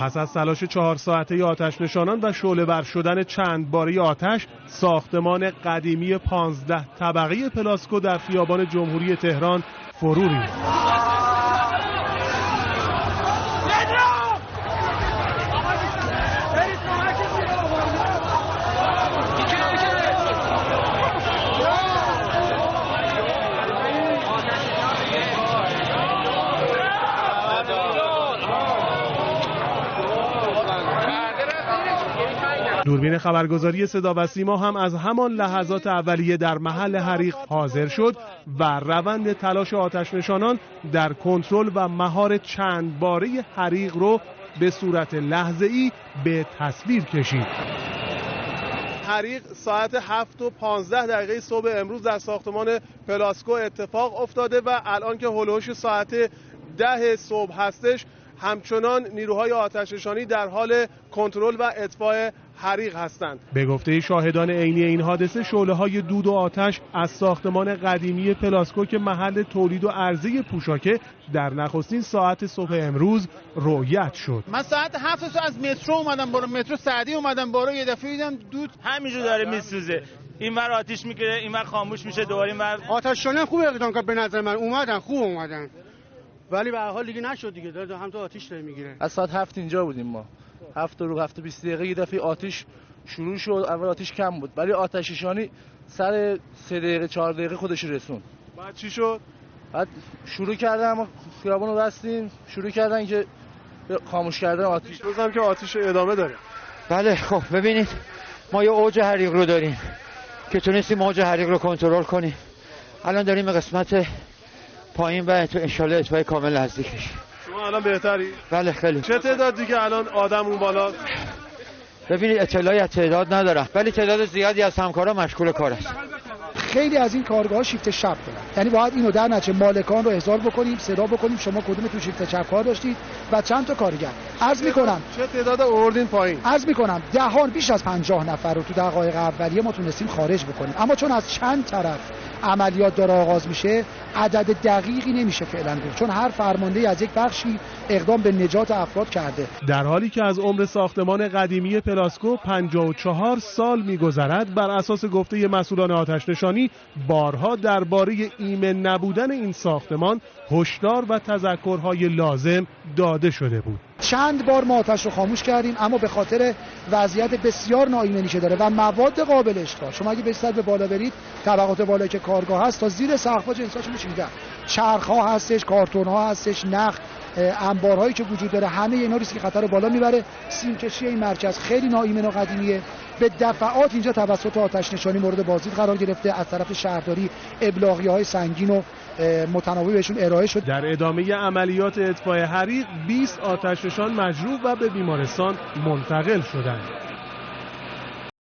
پس از تلاش 4 ساعته آتش نشانان و شعله‌ور شدن چند باره آتش، ساختمان قدیمی 15 طبقه پلاسکو در خیابان جمهوری تهران فرو ریخت. دوربین خبرگزاری صدا و سیما هم از همان لحظات اولیه در محل حریق حاضر شد و روند تلاش آتش نشانان در کنترل و مهار چند باره حریق رو به صورت لحظه‌ای به تصویر کشید. حریق ساعت 7:15 صبح امروز در ساختمان پلاسکو اتفاق افتاده و الان که هولوش ساعت 10 صبح هستش، همچنان نیروهای آتش‌نشانی در حال کنترل و اطفاء حریق هستند. به گفته شاهدان عینی این حادثه، شعله‌های دود و آتش از ساختمان قدیمی پلاسکو که محل تولید و عرضه پوشاکه در نخستین ساعت صبح امروز رویت شد. من ساعت 7 صبح از مترو اومدم بالا، مترو سعدی اومدم بالا، یه دفعه دیدم دود همینجور داره میسوزه. اینور آتش میگیره، اینور خاموش میشه، دوباره اینور. آتش‌نشانی خوب اقدام کرد به نظر من، اومدن خوب اومدن. ولی به هر حال دیگه نشد دیگه، داره هم تو آتش داره میگیره. از ساعت 7 اینجا بودیم ما. 7 رو 7:20 یه دفعه آتش شروع شد. اول آتش کم بود ولی آتش نشانی سر 3 دقیقه 4 دقیقه خودش رسون. بعد چی شد؟ بعد شروع کردن، ما خیابون رو بستیم، شروع کردن که خاموش کردن آتش. روزم که آتش ادامه داره. بله خب ببینید ما یه اوج حریق رو داریم که تونستیم اوج حریق رو کنترل کنیم. الان داریم به قسمت پایین و ان شاءالله اطفای کامل نزدیک میشه. شما الان بهتری؟ بله خیلی. چه تعداد دیگه الان آدم اون بالا؟ ببینید اطلاعی از تعداد ندارم ولی تعداد زیادی از همکارا مشغول کار است. خیلی از این کارگاه‌ها شیفت شب دارن، یعنی باید اینو در نتیجه مالکان رو احضار بکنیم، صدا بکنیم شما کدوم تو شیفت شب کار داشتید و چند تا کارگر. عرض می‌کنم چه تعداد آوردین پایین؟ عرض می‌کنم دهان بیش از 50 نفر رو تو دقایق اولیه ما تونستیم خارج بکنیم، اما چون از چند طرف عملیات داره آغاز میشه عدد دقیقی نمیشه فعلا گفت، چون هر فرمانده از یک بخشی اقدام به نجات افراد کرده. در حالی که از عمر ساختمان قدیمی پلاسکو 54 سال می‌گذرد، بر اساس گفته مسئولان آتش‌نشانی بارها درباره ایمن نبودن این ساختمان هشدار و تذکرهای لازم داده شده بود. چند بار ما آتش رو خاموش کردیم اما به خاطر وضعیت بسیار ناایمنی که داره و مواد قابل اشتعال، شما اگه به بالا برید طبقات بالایی که کارگاه هست تا زیر سقف‌ها جنساشو می‌چیدن، چرخ‌ها هستش، کارتون‌ها هستش، نخ، انبارهایی که وجود داره، همه اینا ریسک خطر رو بالا میبره. سیمکشی این مرکز خیلی ناایمن و قدیمیه. به دفعات اینجا توسط آتش نشانی مورد بازدید قرار گرفته، از طرف شهرداری ابلاغیه‌های سنگین و متناوب بهشون ارائه شد. در ادامه عملیات اطفاء حریق 20 آتش نشان مجروح و به بیمارستان منتقل شدند.